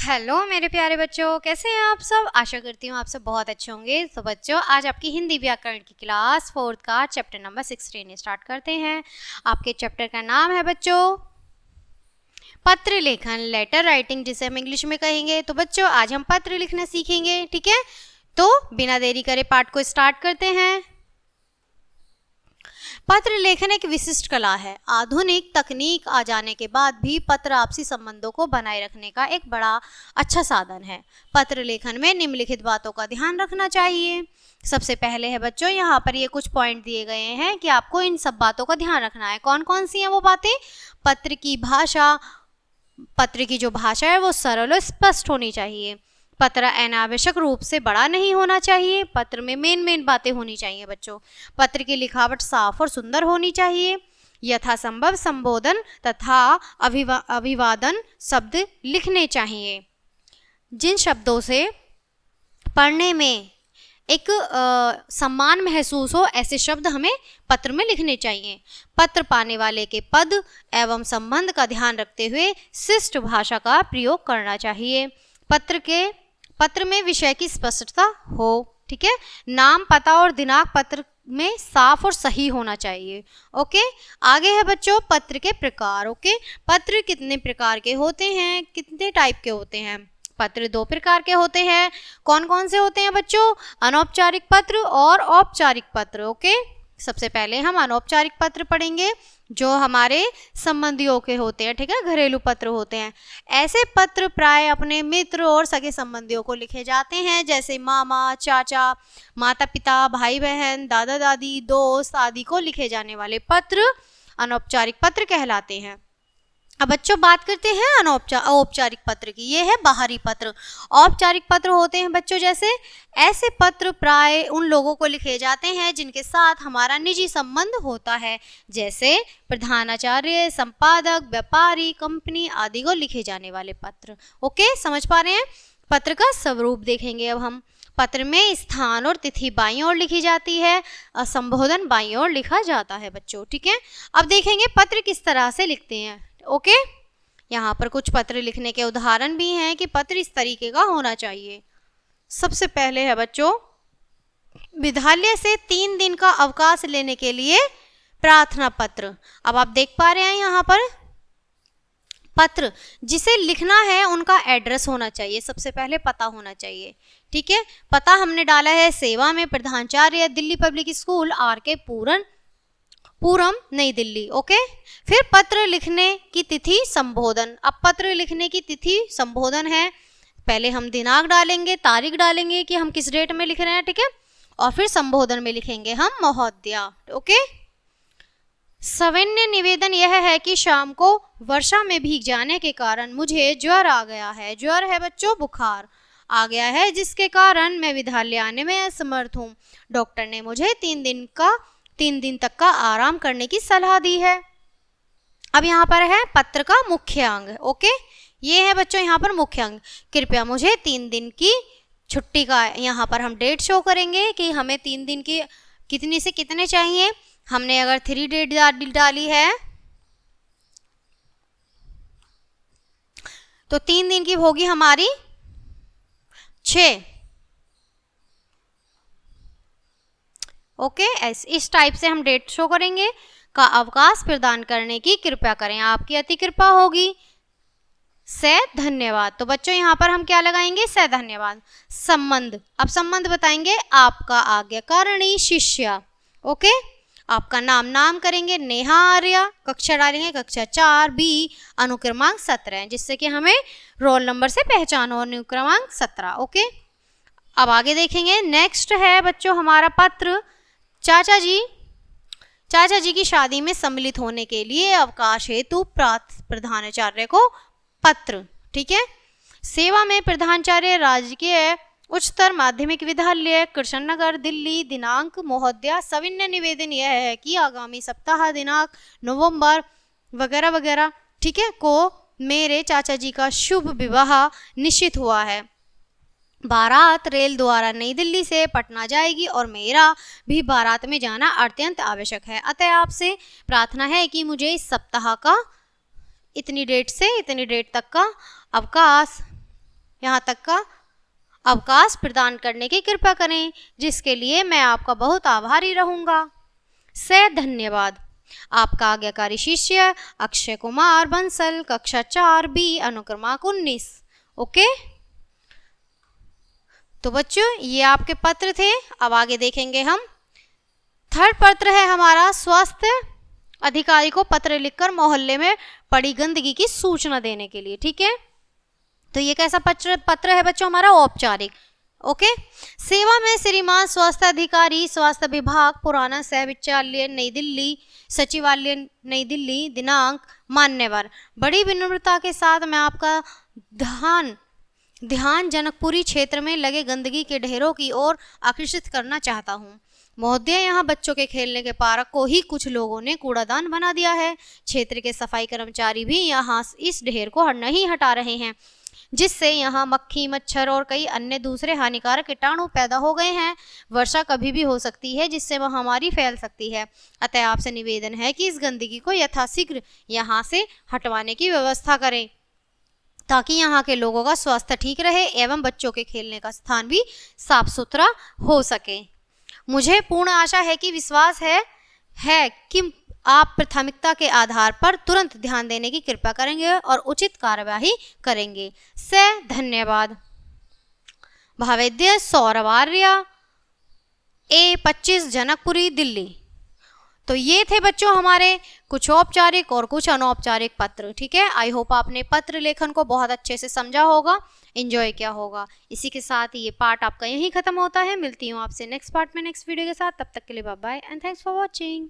Hello मेरे प्यारे बच्चों, कैसे हैं आप सब। आशा करती हूँ आप सब बहुत अच्छे होंगे। तो बच्चों, आज आपकी हिंदी व्याकरण की क्लास 4th का चैप्टर नंबर 16 स्टार्ट करते हैं। आपके चैप्टर का नाम है बच्चों पत्र लेखन, लेटर राइटिंग, जिसे हम इंग्लिश में कहेंगे। तो बच्चों, आज हम पत्र लिखना सीखेंगे, ठीक है। तो बिना देरी करे पाठ को स्टार्ट करते हैं। पत्र लेखन एक विशिष्ट कला है। आधुनिक तकनीक आ जाने के बाद भी पत्र आपसी संबंधों को बनाए रखने का एक बड़ा अच्छा साधन है। पत्र लेखन में निम्नलिखित बातों का ध्यान रखना चाहिए। सबसे पहले है बच्चों, यहाँ पर ये कुछ पॉइंट दिए गए हैं कि आपको इन सब बातों का ध्यान रखना है। कौन कौन सी हैं वो बातें। पत्र की भाषा, पत्र की जो भाषा है वो सरल और स्पष्ट होनी चाहिए। पत्र अनावश्यक रूप से बड़ा नहीं होना चाहिए। पत्र में मेन बातें होनी चाहिए बच्चों। पत्र की लिखावट साफ और सुंदर होनी चाहिए। यथासंभव संबोधन तथा अभिवादन शब्द लिखने चाहिए। जिन शब्दों से पढ़ने में एक सम्मान महसूस हो, ऐसे शब्द हमें पत्र में लिखने चाहिए। पत्र पाने वाले के पद एवं संबंध का ध्यान रखते हुए शिष्ट भाषा का प्रयोग करना चाहिए। पत्र में विषय की स्पष्टता हो, ठीक है। नाम, पता और दिनांक पत्र में साफ और सही होना चाहिए। ओके, आगे है बच्चों पत्र के प्रकार। ओके, पत्र कितने प्रकार के होते हैं, कितने टाइप के होते हैं। पत्र 2 प्रकार के होते हैं। कौन कौन से होते हैं बच्चों। अनौपचारिक पत्र और औपचारिक पत्र। ओके, सबसे पहले हम अनौपचारिक पत्र पढ़ेंगे, जो हमारे संबंधियों के होते हैं, ठीक है, घरेलू पत्र होते हैं। ऐसे पत्र प्राय अपने मित्र और सगे संबंधियों को लिखे जाते हैं, जैसे मामा, चाचा, माता पिता, भाई बहन, दादा दादी, दोस्त आदि को लिखे जाने वाले पत्र अनौपचारिक पत्र कहलाते हैं। अब बच्चों बात करते हैं औपचारिक पत्र की। ये है बाहरी पत्र। औपचारिक पत्र होते हैं बच्चों जैसे, ऐसे पत्र प्राय उन लोगों को लिखे जाते हैं जिनके साथ हमारा निजी संबंध होता है, जैसे प्रधानाचार्य, संपादक, व्यापारी, कंपनी आदि को लिखे जाने वाले पत्र। ओके, समझ पा रहे हैं। पत्र का स्वरूप देखेंगे अब हम। पत्र में स्थान और तिथि बाईं ओर लिखी जाती है, संबोधन बाईं ओर लिखा जाता है बच्चों, ठीक है। अब देखेंगे पत्र किस तरह से लिखते हैं। ओके, यहाँ पर कुछ पत्र लिखने के उदाहरण भी हैं कि पत्र इस तरीके का होना चाहिए। सबसे पहले है बच्चों, विद्यालय से 3 दिन का अवकाश लेने के लिए प्रार्थना पत्र। अब आप देख पा रहे हैं यहाँ पर पत्र जिसे लिखना है उनका एड्रेस होना चाहिए, सबसे पहले पता होना चाहिए, ठीक है। पता हमने डाला है सेवा में प्रधानाचार्य, दिल्ली पब्लिक स्कूल, RK पूरम, नई दिल्ली। ओके, फिर पत्र लिखने की तिथि, संबोधन। अब पत्र लिखने की तिथि संबोधन है, पहले हम दिनांक डालेंगे, तारीख डालेंगे कि हम किस डेट में लिख रहे हैं, ठीक है, और फिर संबोधन में लिखेंगे हम महोदया। ओके, सविनय निवेदन यह है कि शाम को वर्षा में भीग जाने के कारण मुझे ज्वर आ गया है। ज्वर है बच्चों बुखार आ गया है, जिसके कारण मैं विद्यालय आने में असमर्थ हूँ। डॉक्टर ने मुझे 3 दिन तक का आराम करने की सलाह दी है। अब यहाँ पर है पत्र का मुख्य अंग। ओके, ये है बच्चों यहाँ पर मुख्य अंग। कृपया मुझे 3 दिन की छुट्टी का, यहाँ पर हम डेट शो करेंगे कि हमें 3 दिन की कितनी से कितने चाहिए। हमने अगर 3 डेट डाली है तो 3 दिन की होगी हमारी 6। ओके, इस टाइप से हम डेट शो करेंगे। का अवकाश प्रदान करने की कृपया करें, आपकी अति कृपा होगी। से धन्यवाद। तो बच्चों यहाँ पर हम क्या लगाएंगे, से धन्यवाद। संबंध, अब संबंध बताएंगे, आपका आज्ञाकारिणी शिष्या। ओके, आपका नाम करेंगे नेहा आर्या, कक्षा डालेंगे कक्षा 4B, अनुक्रमांक 17, जिससे कि हमें रोल नंबर से पहचान हो, अनुक्रमांक 17। ओके, अब आगे देखेंगे। नेक्स्ट है बच्चों हमारा पत्र चाचा जी की शादी में सम्मिलित होने के लिए अवकाश हेतु प्रधानाचार्य को पत्र, ठीक है। सेवा में प्रधानाचार्य, राजकीय उच्चतर माध्यमिक विद्यालय, कृष्णनगर, दिल्ली, दिनांक महोदया। सविनय निवेदन यह है कि आगामी सप्ताह दिनांक नवंबर वगैरह वगैरह, ठीक है, को मेरे चाचा जी का शुभ विवाह निश्चित हुआ है। बारात रेल द्वारा नई दिल्ली से पटना जाएगी और मेरा भी बारात में जाना अत्यंत आवश्यक है। अतः आपसे प्रार्थना है कि मुझे इस सप्ताह का इतनी डेट से इतनी डेट तक का अवकाश यहाँ तक का अवकाश प्रदान करने की कृपा करें, जिसके लिए मैं आपका बहुत आभारी रहूँगा। से धन्यवाद। आपका आज्ञाकारी शिष्य अक्षय कुमार बंसल, कक्षा 4 बी, अनुक्रमांक 19। ओके, तो बच्चों ये आपके पत्र थे। अब आगे देखेंगे हम। थर्ड पत्र है हमारा स्वास्थ्य अधिकारी को पत्र लिखकर मोहल्ले में पड़ी गंदगी की सूचना देने के लिए। ठीक है, तो ये कैसा पत्र है बच्चों? हमारा औपचारिक। ओके, सेवा में श्रीमान स्वास्थ्य अधिकारी, स्वास्थ्य विभाग, पुराना सहविद्यालय नई दिल्ली, सचिवालय नई दिल्ली, दिनांक मान्यवर। बड़ी विनम्रता के साथ मैं आपका ध्यान जनकपुरी क्षेत्र में लगे गंदगी के ढेरों की ओर आकर्षित करना चाहता हूँ। महोदय, यहाँ बच्चों के खेलने के पार्क को ही कुछ लोगों ने कूड़ादान बना दिया है। क्षेत्र के सफाई कर्मचारी भी यहाँ इस ढेर को नहीं हटा रहे हैं, जिससे यहाँ मक्खी, मच्छर और कई अन्य दूसरे हानिकारक कीटाणु पैदा हो गए हैं। वर्षा कभी भी हो सकती है, जिससे महामारी फैल सकती है। अतः आपसे निवेदन है कि इस गंदगी को यथाशीघ्र यहाँ से हटवाने की व्यवस्था करें, ताकि यहाँ के लोगों का स्वास्थ्य ठीक रहे एवं बच्चों के खेलने का स्थान भी साफ सुथरा हो सके। मुझे पूर्ण आशा है कि विश्वास है कि आप प्राथमिकता के आधार पर तुरंत ध्यान देने की कृपा करेंगे और उचित कार्यवाही करेंगे। से धन्यवाद। भावेद्य सौरभ आर्य, A25, जनकपुरी, दिल्ली। तो ये थे बच्चों हमारे कुछ औपचारिक और कुछ अनौपचारिक पत्र। ठीक है, आई होप आपने पत्र लेखन को बहुत अच्छे से समझा होगा, एंजॉय किया होगा। इसी के साथ ये पार्ट आपका यहीं खत्म होता है। मिलती हूँ आपसे नेक्स्ट पार्ट में नेक्स्ट वीडियो के साथ। तब तक के लिए bye bye and thanks for watching.